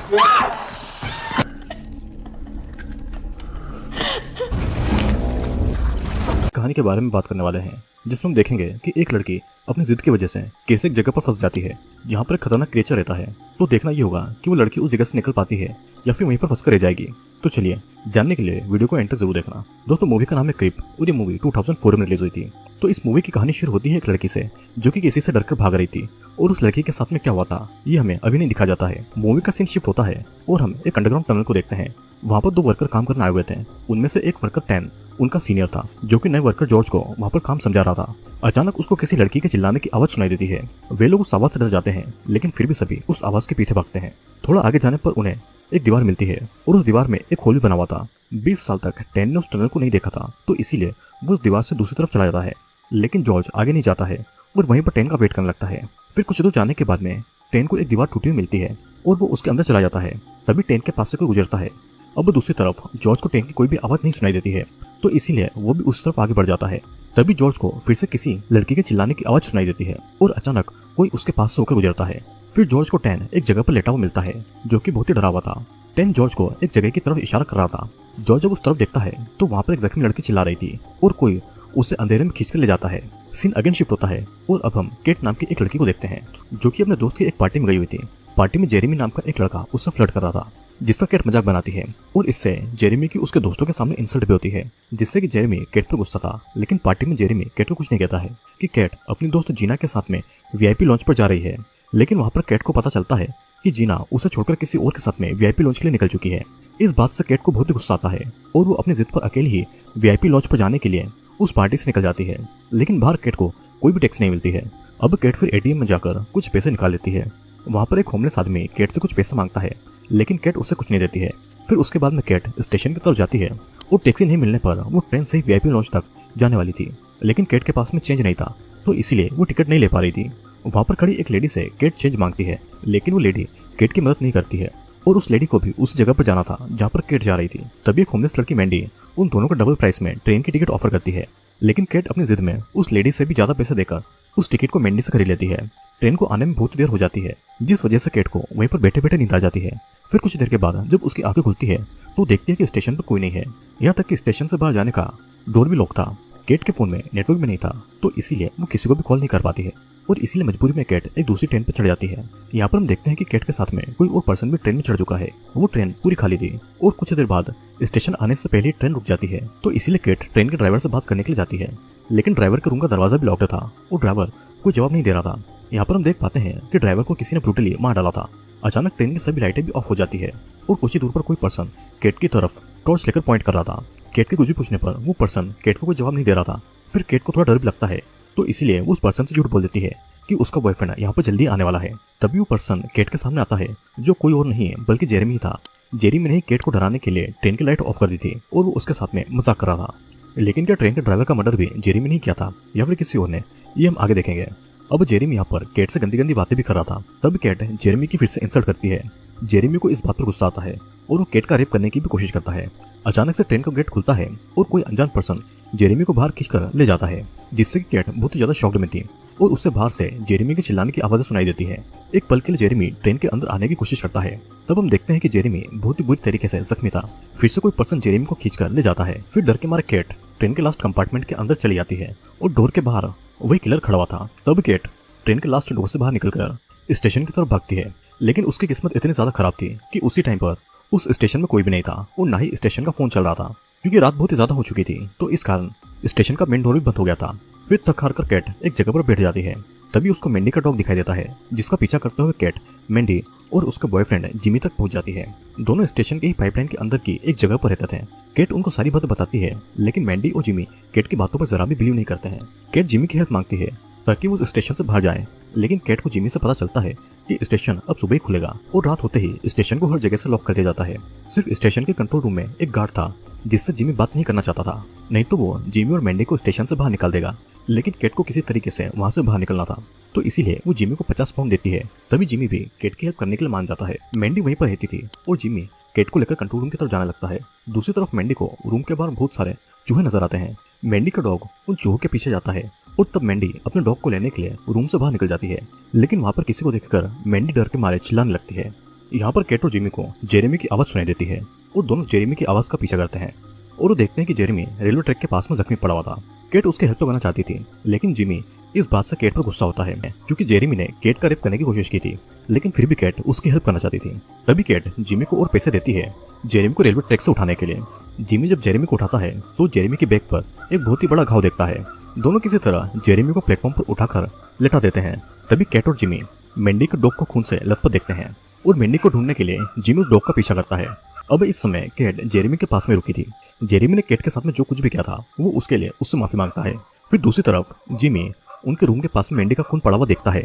कहानी के बारे में बात करने वाले हैं, जिसमें हम देखेंगे कि एक लड़की अपनी जिद की वजह से कैसे एक जगह पर फंस जाती है जहाँ पर एक खतरनाक क्रिएचर रहता है। तो देखना ये होगा कि वो लड़की उस जगह से निकल पाती है या फिर वहीं पर फंस कर रह जाएगी। तो चलिए जानने के लिए वीडियो को एंड तक जरूर देखना। दोस्तों, मूवी का नाम है क्रीप और ये मूवी 2004 में रिलीज हुई थी। तो इस मूवी की कहानी शुरू होती है एक लड़की से जो कि किसी से डरकर भाग रही थी, और उस लड़की के साथ में क्या हुआ था ये हमें अभी नहीं दिखा जाता है। मूवी का सीन शिफ्ट होता है और हम एक अंडरग्राउंड टनल को देखते हैं। वहाँ पर दो वर्कर काम करने आए हुए थे। उनमें से एक वर्कर टैन उनका सीनियर था, जो कि नए वर्कर जॉर्ज को वहाँ पर काम समझा रहा था। अचानक उसको किसी लड़की के चिल्लाने की आवाज सुनाई देती है। वे लोग उस आवाज से डर जाते हैं, लेकिन फिर भी सभी उस आवाज के पीछे भागते हैं। थोड़ा आगे जाने पर उन्हें एक दीवार मिलती है और उस दीवार में एक होल भी बना हुआ था। 20 साल तक टैन ने उस टनल को नहीं देखा था, तो इसीलिए वो उस दीवार से दूसरी तरफ चला जाता है। लेकिन जॉर्ज आगे नहीं जाता है और वहीं पर टैन का वेट करने लगता है। फिर कुछ दूर जाने के बाद में टैन को एक दीवार टूटी हुई मिलती है और वो उसके अंदर चला जाता है। तभी टैन के पास से कोई गुजरता है। अब दूसरी तरफ जॉर्ज को टैन की कोई भी आवाज नहीं सुनाई देती है, तो इसीलिए वो भी उस तरफ आगे बढ़ जाता है। तभी जॉर्ज को फिर से किसी लड़की के चिल्लाने की आवाज सुनाई देती है और अचानक कोई उसके पास से होकर गुजरता है। फिर जॉर्ज को टैन एक जगह पर लेटा हुआ मिलता है, जो कि बहुत ही डरा हुआ था। टैन जॉर्ज को एक जगह की तरफ इशारा कर रहा था। जॉर्ज जब उस तरफ देखता है तो वहाँ पर एक जख्मी लड़की चिल्ला रही थी और कोई उसे अंधेरे में खींचकर ले जाता है। सीन अगेन शिफ्ट होता है और अब हम केट नाम की एक लड़की को देखते हैं, जो कि अपने दोस्त की एक पार्टी में गई हुई थी। पार्टी में जेरेमी नाम का एक लड़का उससे फ्लर्ट कर रहा था, जिसका केट मजाक बनाती है और इससे जेरेमी की उसके दोस्तों के सामने इंसल्ट भी होती है, जिससे कि जेरेमी केट पर गुस्सा था। लेकिन पार्टी में जेरेमी केट को कुछ नहीं कहता है कि केट अपनी दोस्त जीना के साथ में वीआईपी लॉन्च पर जा रही है। लेकिन वहाँ पर केट को पता चलता है कि जीना उसे छोड़कर किसी और के साथ में वीआईपी लॉन्च के लिए निकल चुकी है। इस बात से केट को बहुत ही गुस्सा आता है और वो अपनी जिद पर अकेली ही वीआईपी लॉन्च पर जाने के लिए उस पार्टी से निकल जाती है। लेकिन बाहर केट को कोई भी टैक्सी नहीं मिलती है। अब केट फिर एटीएम में जाकर कुछ पैसे निकाल लेती है। वहाँ पर एक होमलेस आदमी केट से कुछ पैसा मांगता है, लेकिन केट उसे कुछ नहीं देती है। फिर उसके बाद में केट स्टेशन की तरफ जाती है और टैक्सी नहीं मिलने पर वो ट्रेन से ही वीआईपी लॉन्च तक जाने वाली थी। लेकिन केट के पास में चेंज नहीं था, तो इसीलिए वो टिकट नहीं ले पा रही थी। वहाँ पर खड़ी एक लेडी से केट चेंज मांगती है, लेकिन वो लेडी केट की मदद नहीं करती है और उस लेडी को भी उस जगह पर जाना था जहाँ पर केट जा रही थी। तभी एक होमलेस लड़की मैंडी उन दोनों को डबल प्राइस में ट्रेन की टिकट ऑफर करती है, लेकिन केट अपनी जिद में उस लेडी से भी ज्यादा पैसे देकर उस टिकट को मैंडी से खरीद लेती है। ट्रेन को आने में बहुत देर हो जाती है, जिस वजह से केट को वहीं पर बैठे बैठे नींद आ जाती है। फिर कुछ देर के बाद जब उसकी आंखें खुलती है तो देखती है कि स्टेशन पर कोई नहीं है। यहाँ तक कि स्टेशन से बाहर जाने का डोर भी लॉक था। केट के फोन में नेटवर्क भी नहीं था, तो इसीलिए वो किसी को भी कॉल नहीं कर पाती है और इसीलिए मजबूरी में केट एक दूसरी ट्रेन पर चढ़ जाती है। यहाँ पर हम देखते हैं कि केट के साथ में कोई और पर्सन भी ट्रेन में चढ़ चुका है। वो ट्रेन पूरी खाली थी और कुछ देर बाद स्टेशन आने से पहले ट्रेन रुक जाती है, तो इसीलिए केट ट्रेन के ड्राइवर से बात करने के लिए जाती है। लेकिन ड्राइवर के रूम का दरवाजा भी लॉक्ड था और ड्राइवर कोई जवाब नहीं दे रहा था। यहाँ पर हम देख पाते हैं कि ड्राइवर को किसी ने ब्रूटली मार डाला था। अचानक ट्रेन की सभी लाइटें भी ऑफ हो जाती है और कुछ ही दूर पर कोई पर्सन केट की तरफ टॉर्च लेकर पॉइंट कर रहा था। केट के कुछ भी पूछने पर वो पर्सन केट को कोई जवाब नहीं दे रहा था। फिर केट को थोड़ा डर भी लगता है, तो इसीलिए वो उस पर्सन से झूठ बोल देती है कि उसका बॉयफ्रेंड यहाँ पर जल्दी आने वाला है। तभी वो पर्सन केट के सामने आता है, जो कोई और नहीं है बल्कि जेरेमी था। जेरेमी ने केट को डराने के लिए ट्रेन की लाइट ऑफ कर दी थी और वो उसके साथ में मजाक कर रहा था। लेकिन क्या ट्रेन के ड्राइवर का मर्डर भी जेरेमी नहीं किया था या फिर किसी और ने, ये हम आगे देखेंगे। अब जेरेमी यहाँ पर केट से गंदी गंदी बातें भी कर रहा था। तब केट जेरेमी की फिर से इंसल्ट करती है। जेरेमी को इस बात पर गुस्सा आता है और वो केट का रेप करने की भी कोशिश करता है। अचानक से ट्रेन का गेट खुलता है और कोई अनजान पर्सन जेरेमी को बाहर खींचकर ले जाता है, जिससे कि केट बहुत ही ज्यादा शॉक्ड में थी और उससे बाहर से जेरेमी के चिल्लाने की आवाजें सुनाई देती है। एक पल के लिए जेरेमी ट्रेन के अंदर आने की कोशिश करता है। तब हम देखते हैं कि जेरेमी बहुत ही बुरी तरीके से जख्मी था। फिर से कोई पर्सन जेरेमी को खींचकर ले जाता है। फिर डर के मारे केट ट्रेन के लास्ट कंपार्टमेंट के अंदर चली जाती है और डोर के बाहर वही किलर खड़ा हुआ था। तब केट ट्रेन के लास्ट डोर से बाहर निकलकर स्टेशन की तरफ भागती है। लेकिन उसकी किस्मत इतनी ज्यादा खराब थी कि उसी टाइम पर उस स्टेशन में कोई भी नहीं था और ना ही स्टेशन का फोन चल रहा था, क्योंकि रात बहुत ही ज्यादा हो चुकी थी, तो इस कारण स्टेशन का मेन डोर भी बंद हो गया था। फिर थक हार कर केट एक जगह पर बैठ जाती है। तभी उसको मैंडी का डॉग दिखाई देता है, जिसका पीछा करते हुए केट मैंडी और उसके बॉयफ्रेंड जिमी तक पहुंच जाती है। दोनों स्टेशन के ही पाइपलाइन के अंदर की एक जगह पर रहते थे। केट उनको सारी बातें बताती है, लेकिन मैंडी और जिमी केट की बातों पर जरा भी बिलीव नहीं करते हैं। केट जिमी की हेल्प मांगती है ताकि वो स्टेशन से बाहर जाए, लेकिन केट को जिमी से पता चलता है कि स्टेशन अब सुबह ही खुलेगा और रात होते ही स्टेशन को हर जगह से लॉक कर दिया जाता है। सिर्फ स्टेशन के कंट्रोल रूम में एक गार्ड था, जिससे जिमी बात नहीं करना चाहता था, नहीं तो वो जिमी और मैंडी को स्टेशन से बाहर निकाल देगा। लेकिन केट को किसी तरीके से वहां से बाहर निकलना था, तो इसीलिए वो जिमी को 50 पाउंड देती है। तभी जिमी भी केट की हेल्प करने के लिए मान जाता है। मैंडी वहीं पर रहती थी और जिमी केट को लेकर कंट्रोल रूम की तरफ जाने लगता है। दूसरी तरफ मैंडी को रूम के बाहर बहुत सारे चूहे नजर आते हैं। मैंडी का डॉग उन चूहों के पीछे जाता है और तब मैंडी अपने डॉग को लेने के लिए रूम से बाहर निकल जाती है। लेकिन वहां पर किसी को देखकर मैंडी डर के मारे चिल्लाने लगती है यहाँ पर केट और जिमी को जेरेमी की आवाज सुनाई देती है और दोनों जेरेमी की आवाज का पीछा करते हैं और वो देखते हैं कि जेरेमी रेलवे ट्रैक के पास में जख्मी पड़ा हुआ था। केट उसकी हेल्प तो करना चाहती थी, लेकिन जिमी इस बात से केट पर गुस्सा होता है क्योंकि जेरेमी ने केट का रेप करने की कोशिश की थी, लेकिन फिर भी केट उसकी हेल्प करना चाहती थी। तभी केट जिमी को और पैसे देती है जेरेमी को रेलवे ट्रैक से उठाने के लिए। जिमी जब जेरेमी को उठाता है तो जेरेमी के बैग पर एक बहुत ही बड़ा घाव देखता है। दोनों किसी तरह जेरेमी को प्लेटफॉर्म पर उठाकर लेटा देते हैं। तभी केट और जिमी मेंडी के डॉग को खून से लथपथ देखते हैं और मेंडी को ढूंढने के लिए जिमी उस डॉग का पीछा करता है। अब इस समय केट जेरेमी के पास में रुकी थी। जेरेमी ने केट के साथ में जो कुछ भी किया था वो उसके लिए उससे माफी मांगता है। फिर दूसरी तरफ जिमी उनके रूम के पास में मेंडी का खून पड़ा हुआ देखता है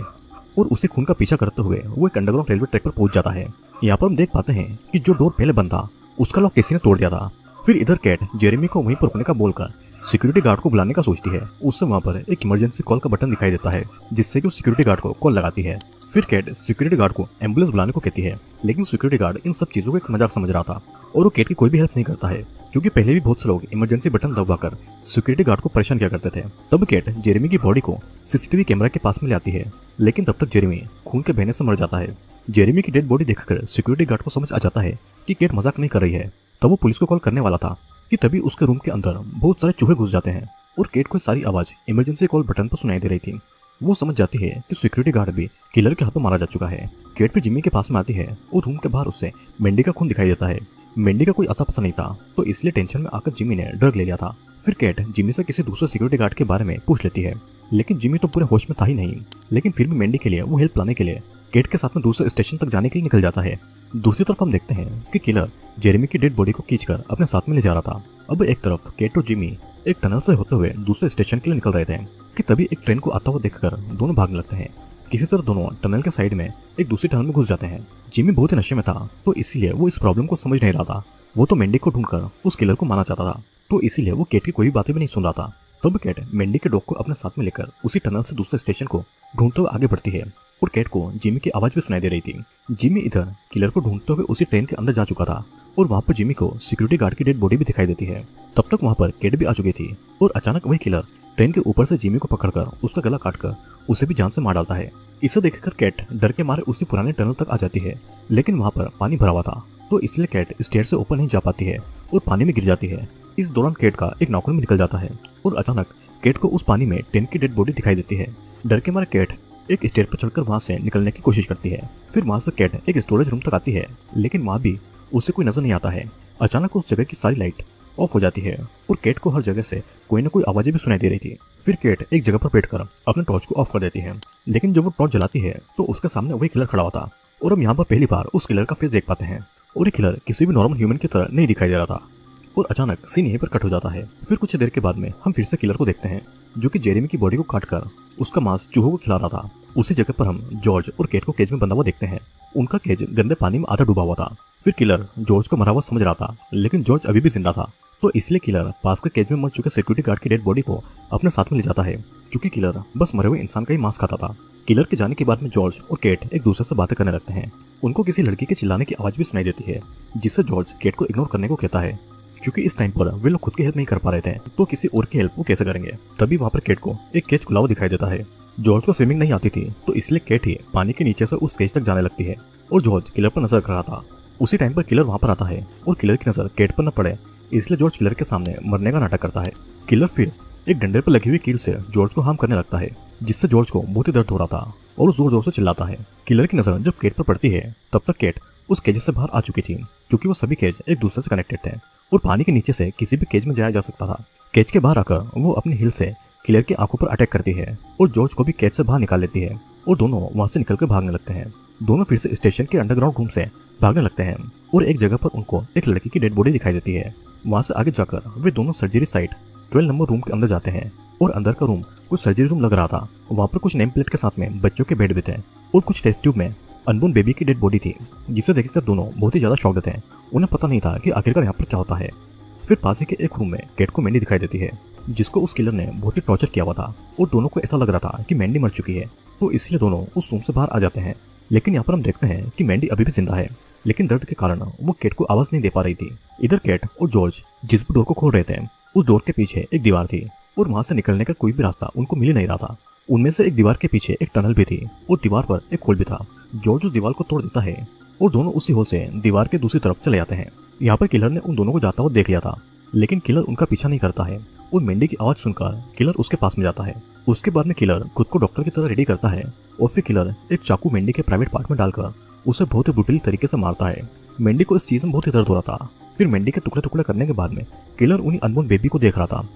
और उसी खून का पीछा करते हुए वो एक अंडरग्राउंड रेलवे ट्रैक पर पहुंच जाता है। यहाँ पर हम देख पाते हैं कि जो डोर पहले बंद था उसका लॉक किसी ने तोड़ दिया था। फिर इधर केट जेरेमी को वहीं पर रुकने का बोलकर सिक्योरिटी गार्ड को बुलाने का सोचती है। उससे वहाँ पर एक इमरजेंसी कॉल का बटन दिखाई देता है जिससे कि वो सिक्योरिटी गार्ड को कॉल लगाती है। फिर केट सिक्योरिटी गार्ड को एम्बुलेंस बुलाने को कहती है, लेकिन सिक्योरिटी गार्ड इन सब चीजों को एक मजाक समझ रहा था और वो केट की कोई भी हेल्प नहीं करता है क्योंकि पहले भी बहुत से लोग इमरजेंसी बटन दबाकर सिक्योरिटी गार्ड को परेशान किया करते थे। तब केट जेरेमी की बॉडी को सीसीटीवी कैमरा के पास में ले आती है, लेकिन तब तक जेरेमी खून के बहने से मर जाता है। जेरेमी की डेड बॉडी देखकर सिक्योरिटी गार्ड को समझ आ जाता है कि केट मजाक नहीं कर रही है। तब वो पुलिस को कॉल करने वाला था कि तभी उसके रूम के अंदर बहुत सारे चूहे घुस जाते हैं और केट को सारी आवाज इमरजेंसी कॉल बटन पर सुनाई दे रही थी। वो समझ जाती है कि सिक्योरिटी गार्ड भी किलर के हाथों मारा जा चुका है। केट फिर जिमी के पास में आती है और रूम के बाहर उससे मेंडी का खून दिखाई देता है। मेंडी का कोई अता पता नहीं था तो इसलिए टेंशन में आकर जिमी ने ड्रग ले लिया था। फिर केट जिमी से किसी दूसरे सिक्योरिटी गार्ड के बारे में पूछ लेती है, लेकिन जिमी तो पूरे होश में था ही नहीं। लेकिन फिर भी मेंडी के लिए वो हेल्प लाने के लिए केट के साथ में दूसरे स्टेशन तक जाने के लिए निकल जाता है। दूसरी तरफ हम देखते हैं कि किलर जेरेमी की डेड बॉडी को खींचकर अपने साथ में ले जा रहा था। अब एक तरफ केट और जिमी एक टनल से होते हुए दूसरे स्टेशन के लिए निकल रहे थे कि तभी एक ट्रेन को आता हुआ देखकर दोनों भागने लगते हैं। किसी तरह दोनों टनल के साइड में एक दूसरी टनल में घुस जाते हैं। जिमी बहुत ही नशे में था तो इसीलिए वो इस प्रॉब्लम को समझ नहीं रहा था। वो तो मेंडी को ढूंढकर उस किलर को मारना चाहता था तो इसीलिए वो केट की कोई बातें भी नहीं सुन रहा था। तब केट मेंडी के डॉग को अपने साथ में लेकर उसी टनल से दूसरे स्टेशन को ढूंढते हुए आगे बढ़ती है और केट को जिमी की आवाज भी सुनाई दे रही थी। जिमी इधर किलर को ढूंढते हुए उसी ट्रेन के अंदर जा चुका था और वहाँ पर जिमी को सिक्योरिटी गार्ड की डेड बॉडी भी दिखाई देती है। तब तक वहाँ पर केट भी आ चुकी थी और अचानक वही किलर ट्रेन के ऊपर से जिमी को पकड़कर उसका गला काटकर उसे भी जान से मार डालता है। इसे देखकर केट डर के मारे उसी पुराने टनल तक आ जाती है, लेकिन वहाँ पर पानी भरा हुआ था तो इसलिए केट स्टेयर से ऊपर नहीं जा पाती है और पानी में गिर जाती है। इस दौरान केट का एक नाखून भी निकल जाता है और अचानक केट को उस पानी में ट्रेन की डेड बॉडी दिखाई देती है। डर के मारे केट एक स्टेयर पर चढ़कर वहां से निकलने की कोशिश करती है। फिर वहां से केट एक स्टोरेज रूम तक आती है, लेकिन वहां भी उसे कोई नजर नहीं आता है। अचानक उस जगह की सारी लाइट ऑफ हो जाती है और केट को हर जगह से कोई ना कोई आवाजें भी सुनाई दे रही थी। फिर केट एक जगह पर बैठकर अपने टॉर्च को ऑफ कर देती है, लेकिन जब वो टॉर्च जलाती है तो उसके सामने वही किलर खड़ा होता और हम यहाँ पर पहली बार उस किलर का फेस देख पाते हैं और ये किलर किसी भी नॉर्मल ह्यूमन की तरह नहीं दिखाई दे रहा था। और अचानक सीन यहीं पर कट हो जाता है। फिर कुछ देर के बाद में हम फिर से किलर को देखते हैं जो कि जेरेमी की बॉडी को काटकर उसका मांस चूहों को खिला रहा था। उसी जगह पर हम जॉर्ज और केट को केज में बंधा हुआ देखते हैं। उनका केज गंदे पानी में आधा डूबा हुआ था। फिर किलर जॉर्ज को मरा हुआ समझ रहा था, लेकिन जॉर्ज अभी भी जिंदा था तो इसलिए किलर पास के केज में मर चुके सिक्योरिटी गार्ड की डेड बॉडी को अपने साथ में ले जाता है, क्योंकि किलर बस मरे हुए इंसान का ही मांस खाता था। किलर के जाने के बाद में जॉर्ज और केट एक दूसरे से बातें करने लगते हैं। उनको किसी लड़की के चिल्लाने की आवाज भी सुनाई देती है, जिससे जॉर्ज केट को इग्नोर करने को कहता है, क्योंकि इस टाइम पर वे लोग खुद की हेल्प नहीं कर पा रहे थे तो किसी और की हेल्प वो कैसे करेंगे। तभी वहाँ पर केट को एक केज खुला हुआ दिखाई देता है। जॉर्ज को स्विमिंग नहीं आती थी तो इसलिए केट ही पानी के नीचे से उस केज तक जाने लगती है और जॉर्ज किलर पर नजर कर रहा था। उसी टाइम पर किलर वहाँ पर आता है और किलर की नजर केट पर न पड़े इसलिए जॉर्ज किलर के सामने मरने का नाटक करता है। किलर फिर एक डंडे पर लगी हुई कील से जॉर्ज को हार्म करने लगता है, जिससे जॉर्ज को बहुत ही दर्द हो रहा था और जोर जोर से चिल्लाता है। किलर की नजर जब केट पर पड़ती है तब तक केट उस केज से बाहर आ चुकी थी, क्योंकि वो सभी केज एक दूसरे से कनेक्टेड थे और पानी के नीचे से किसी भी केज में जाया जा सकता था। केज के बाहर आकर वो अपनी हिल से किलर की आंखों पर अटैक करती है और जॉर्ज को भी केज से बाहर निकाल लेती है और दोनों वहां से निकलकर भागने लगते हैं। दोनों फिर से स्टेशन के अंडरग्राउंड रूम से भागने लगते हैं और एक जगह पर उनको एक लड़की की डेड बॉडी दिखाई देती है। वहां से आगे जाकर वे दोनों सर्जरी साइट 12 नंबर रूम के अंदर जाते हैं और अंदर का रूम कुछ सर्जरी रूम लग रहा था। वहां पर कुछ नेम प्लेट के साथ में बच्चों के बेड भी थे और कुछ टेस्ट ट्यूब में अनबोर्न बेबी की डेड बॉडी थी, जिसे देखकर दोनों बहुत ही ज्यादा शॉक्ड थे। उन्हें पता नहीं था कि आखिरकार यहाँ पर क्या होता है। फिर पास ही के एक रूम में केट को मेंडी दिखाई देती है, जिसको उस किलर ने बहुत ही टॉर्चर किया हुआ था और दोनों को ऐसा लग रहा था कि मेंडी मर चुकी है तो इसलिए दोनों उस रूम से बाहर आ जाते हैं। लेकिन यहाँ पर हम देखते हैं कि मेंडी अभी भी जिंदा है, लेकिन दर्द के कारण वो केट को आवाज नहीं दे पा रही थी। इधर केट और जॉर्ज जिस भी डोर को खोल रहे थे उस डोर के पीछे एक दीवार थी और वहां से निकलने का कोई भी रास्ता उनको मिल नहीं रहा था। उनमें से एक दीवार के पीछे एक टनल भी थी और दीवार पर एक होल भी था। जॉर्ज उस दीवार को तोड़ देता है और दोनों उसी होल से दीवार के दूसरी तरफ चले जाते हैं। यहाँ पर किलर ने उन दोनों को जाता हुआ देख लिया था, लेकिन किलर उनका पीछा नहीं करता है और मैंडी की आवाज सुनकर किलर उसके पास में जाता है। उसके बाद में किलर खुद को डॉक्टर की तरह रेडी करता है और फिर किलर एक चाकू मैंडी के प्राइवेट पार्ट में डालकर उसे बहुत ही ब्रूटली तरीके से मारता है। मैंडी को इस चीज में बहुत ही दर्द हो रहा था। फिर मैंडी के टुकड़े टुकड़े करने के बाद में किलर उन्हीं अनबोर्न बेबी को देख रहा था।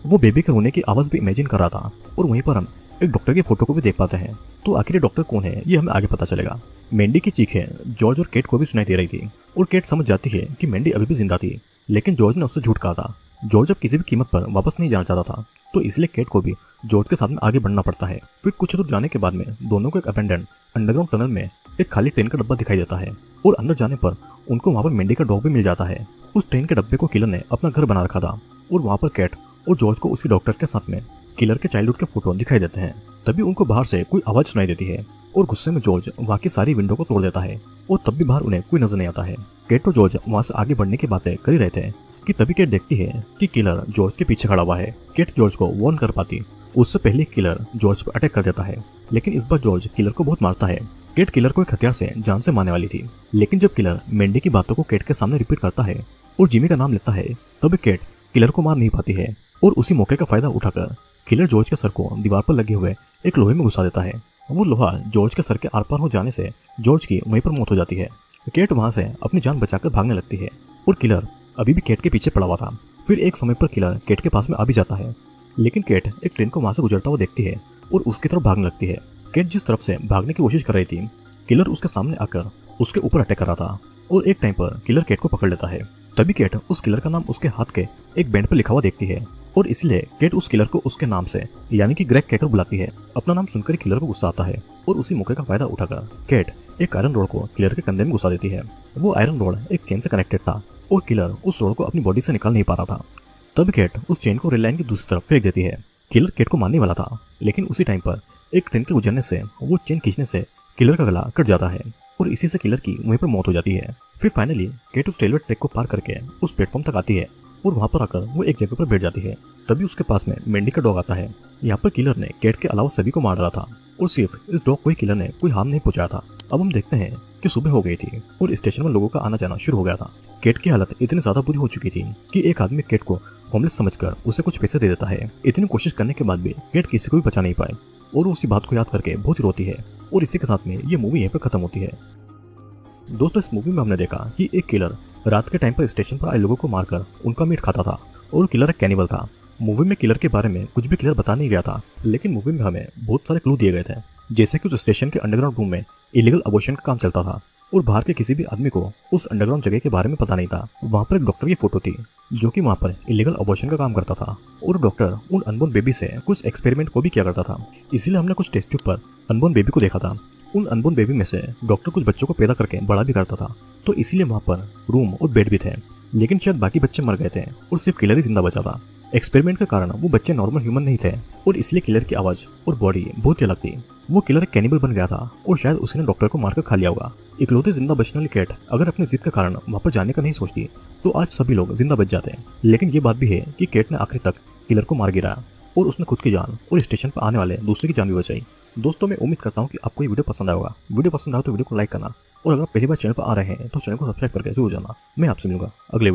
वो बेबी के रोने की आवाज भी इमेजिन कर रहा था और वहीं पर हम एक डॉक्टर की फोटो को भी देख पाते हैं। तो आखिर ये डॉक्टर कौन है ये हमें आगे पता चलेगा। मैंडी की चीखें जॉर्ज और केट को भी सुनाई दे रही थी और केट समझ जाती है कि मैंडी अभी भी जिंदा थी, लेकिन जॉर्ज ने उससे झूठ कहा था। जॉर्ज अब किसी भी कीमत पर वापस नहीं जाना चाहता था, तो इसलिए केट को भी जॉर्ज के साथ में आगे बढ़ना पड़ता है। फिर कुछ दूर जाने के बाद में दोनों को एक अबेंडन अंडरग्राउंड टनल में एक खाली ट्रेन का डब्बा दिखाई देता है और अंदर जाने पर उनको वहां पर मैंडी का डॉग भी मिल जाता है। उस ट्रेन के डब्बे को किलर ने अपना घर बना रखा था और वहां पर केट और जॉर्ज को उसके डॉक्टर के साथ में किलर के चाइल्डहुड के फोटो दिखाई देते हैं। तभी उनको बाहर से कोई आवाज सुनाई देती है और गुस्से में जॉर्ज वहां की सारी विंडो को तोड़ देता है और तब भी बाहर उन्हें कोई नजर नहीं आता है। केट और जॉर्ज वहां से आगे बढ़ने की बातें कर ही रहे थे कि तभी केट देखती है कि किलर जॉर्ज के पीछे खड़ा हुआ है। केट जॉर्ज को वार्न कर पाती उससे पहले किलर जॉर्ज पर अटैक कर देता है, लेकिन इस बार जॉर्ज किलर को बहुत मारता है। केट किलर को एक हथियार से जान से मारने वाली थी, लेकिन जब किलर मैंडी की बातों को केट के सामने रिपीट करता है और जिमी का नाम लेता है तब केट किलर को मार नहीं पाती है और उसी मौके का फायदा उठाकर किलर जॉर्ज के सर को दीवार पर लगे हुए एक लोहे में घुसा देता है। वो लोहा जॉर्ज के सर के आर पार हो जाने से जॉर्ज की वहीं पर मौत हो जाती है। केट वहां से अपनी जान बचाकर भागने लगती है और किलर अभी भी केट के पीछे पड़ा हुआ था। फिर एक समय पर किलर केट के पास में आ भी जाता है, लेकिन केट एक ट्रेन को वहां से गुजरता हुआ देखती है और उसकी तरफ भागने लगती है। केट जिस तरफ से भागने की कोशिश कर रही थी किलर उसके सामने आकर उसके ऊपर अटैक कर रहा था और एक टाइम पर किलर केट को पकड़ लेता है। तभी केट उस किलर का नाम उसके हाथ के एक बैंड पर लिखा हुआ देखती है और इसलिए केट उस किलर को उसके नाम से यानी कि ग्रेग कहकर बुलाती है। अपना नाम सुनकर ही किलर को गुस्सा आता है और उसी मौके का फायदा उठाकर केट एक आयरन रोड को किलर के कंधे में घुसा देती है। वो आयरन रोड एक चेन से कनेक्टेड था और किलर उस रोड को अपनी बॉडी से निकाल नहीं पा रहा था। तब केट उस चेन को रेल लाइन की दूसरी तरफ फेंक देती है। किलर केट को मारने वाला था, लेकिन उसी टाइम पर एक ट्रेन के गुजरने से वो चेन खींचने से किलर का गला कट जाता है और इसी से किलर की वहीं पर मौत हो जाती है। फिर फाइनली केट उस रेलवे ट्रैक को पार करके उस प्लेटफॉर्म तक आती है और वहां पर आकर वो एक जगह पर बैठ जाती है। तभी उसके पास में मैंडी का डॉग आता है। यहाँ पर किलर ने केट के अलावा सभी को मार डाला था और सिर्फ इस डॉग को ही किलर ने कोई हार्म नहीं पहुंचाया था। अब हम देखते हैं कि सुबह हो गई थी और स्टेशन में लोगों का आना जाना शुरू हो गया था। केट की हालत इतनी ज्यादा बुरी हो चुकी थी कि एक आदमी केट को होमलेस समझकर उसे कुछ पैसे दे देता है। इतनी कोशिश करने के बाद भी केट किसी को भी बचा नहीं पाए और वो उसी बात को याद करके बहुत ही रोती है और इसी के साथ में ये मूवी यहीं पर खत्म होती है। दोस्तों, इस मूवी में हमने देखा कि एक किलर रात के टाइम पर स्टेशन पर आए लोगों को मारकर उनका मीट खाता था और किलर एक कैनिबल था। मूवी में किलर के बारे में कुछ भी क्लियर बता नहीं गया था, लेकिन मूवी में हमें बहुत सारे क्लू दिए गए थे, जैसे कि उस स्टेशन के अंडरग्राउंड रूम में इलीगल अबॉर्शन का काम चलता था और बाहर के किसी भी आदमी को उस अंडरग्राउंड जगह के बारे में पता नहीं था। वहाँ पर एक डॉक्टर की फोटो थी जो कि वहाँ पर इलीगल अबॉर्शन का काम करता था और डॉक्टर उन अनबोर्न बेबी से कुछ एक्सपेरिमेंट को भी किया करता था। इसीलिए हमने कुछ टेस्ट ट्यूब पर अनबोर्न बेबी को देखा था। उन अनबोर्न बेबी में से डॉक्टर कुछ बच्चों को पैदा करके बड़ा भी करता था, तो इसीलिए वहाँ पर रूम और बेड भी थे, लेकिन शायद बाकी बच्चे मर गए थे और सिर्फ किलर ही जिंदा बचा था। एक्सपेरिमेंट के कारण वो बच्चे नॉर्मल ह्यूमन नहीं थे और इसलिए किलर की आवाज और बॉडी बहुत ही अलग थी। वो किलर एक कैनिबल बन गया था और शायद उसने डॉक्टर को मारकर खा लिया होगा। इकलौती जिंदा बचने वाली केट अगर अपनी जिद के कारण वहां पर जाने का नहीं सोचती तो आज सभी लोग जिंदा बच जाते हैं। लेकिन ये बात भी है कि केट ने आखिर तक किलर को मार गिराया और उसने खुद की जान और स्टेशन पर आने वाले दूसरे की जान भी बचाई। दोस्तों, मैं उम्मीद करता हूँ कि आपको ये वीडियो पसंद आएगा। वीडियो पसंद आए तो वीडियो को लाइक करना और अगर पहली बार चैनल पर आ रहे हैं तो चैनल को सब्सक्राइब करके जरूर जाना। मैं आपसे मिलूंगा अगले